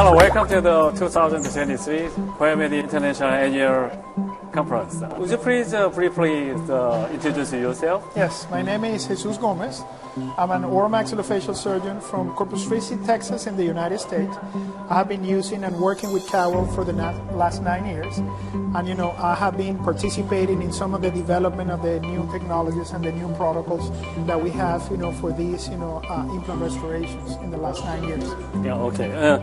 Hello, welcome to the 2023 Cowellmedi International Annual Conference. Would you please briefly introduce yourself? Yes, my name is Jesus Gomez. I'm an oral maxillofacial surgeon from Corpus Christi, Texas in the United States. I have been using and working with Cowell for the last 9 years. And I have been participating in some of the development of the new technologies and the new protocols that we have, for these, implant restorations in the last 9 years. Yeah, okay.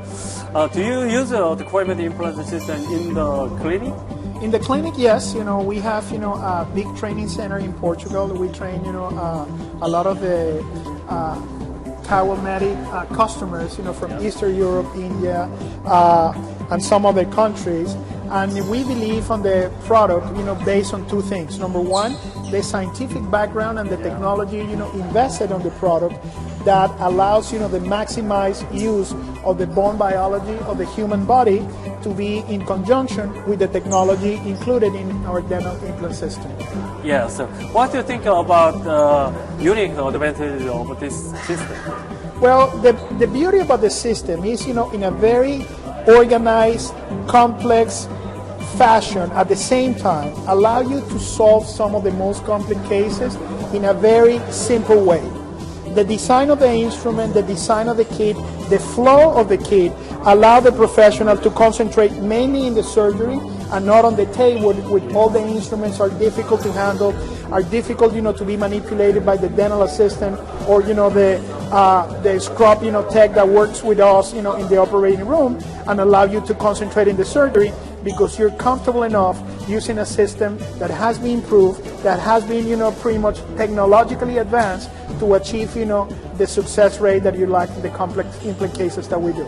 Do you use the Cowellmedi implant system in the clinic? In the clinic, yes. We have, a big training center in Portugal. We train, a lot of the Cowellmedi customers, from Eastern Europe, India, and some other countries. And we believe on the product, based on two things. Number one, the scientific background and the technology, invested on the product that allows, the maximized use of the bone biology of the human body to be in conjunction with the technology included in our dental implant system. Yeah, so what do you think about the unique advantage of this system? Well, the beauty about the system is, in a very organized, complex fashion at the same time, allow you to solve some of the most complex cases in a very simple way. The design of the instrument, the design of the kit, the flow of the kit allow the professional to concentrate mainly in the surgery and not on the table, which all the instruments are difficult to handle, are difficult, to be manipulated by the dental assistant or, the scrub, tech that works with us, in the operating room, and allow you to concentrate in the surgery because you're comfortable enough using a system that has been improved, that has been, pretty much technologically advanced to achieve, the success rate that you like in the complex implant cases that we do.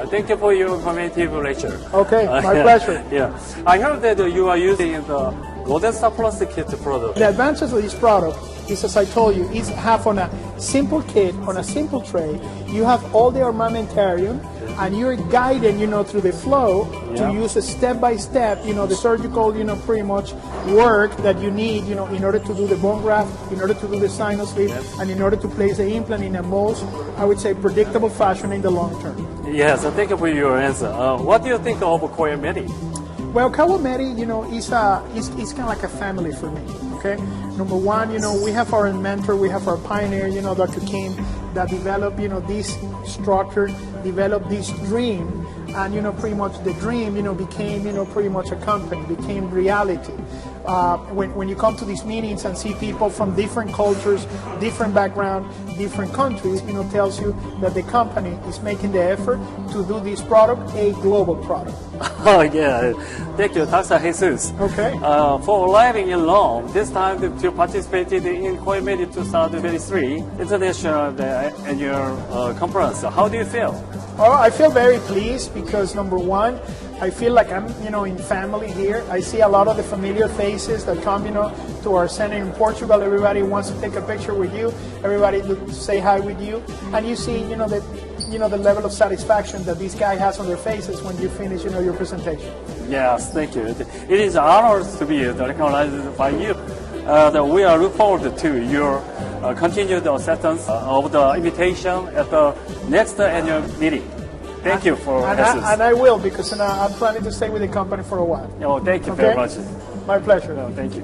Thank you for your informative lecture. Okay, my pleasure. Yeah, I heard that you are using the Lodestar Plus Kit product. The advantage of this product is, as I told you, is have on a simple kit, on a simple tray, you have all the armamentarium, and you're guided, through the flow to use a step-by-step, the surgical, pretty much work that you need, in order to do the bone graft, in order to do the sinus lift, and in order to place the implant in a most, I would say, predictable fashion in the long term. Yes, thank you for your answer. What do you think of Cowellmedi? Well, Cowellmedi, is kind of like a family for me. Okay. Number one, we have our mentor, we have our pioneer, Dr. Kim, that developed, this structure, developed this dream, and pretty much the dream, became, pretty much a company, became reality. When you come to these meetings and see people from different cultures, different background, different countries, tells you that the company is making the effort to do this product a global product. Oh yeah, thank you, Dr. Jesus. Okay. For arriving in Rome, this time to participate in Cowellmedi 2023 International Annual Conference. How do you feel? Oh, I feel very pleased because number one, I feel like I'm, in family here. I see a lot of the familiar faces that come, to our center in Portugal. Everybody wants to take a picture with you. Everybody to say hi with you, and you see, the level of satisfaction that this guy has on their faces when you finish, your presentation. Yes, thank you. It is an honor to be recognized by you. We are looking forward to your continued acceptance of the invitation at the next annual meeting. Thank you for and I will, because I'm planning to stay with the company for a while. Oh, thank you very much. My pleasure. Thank you.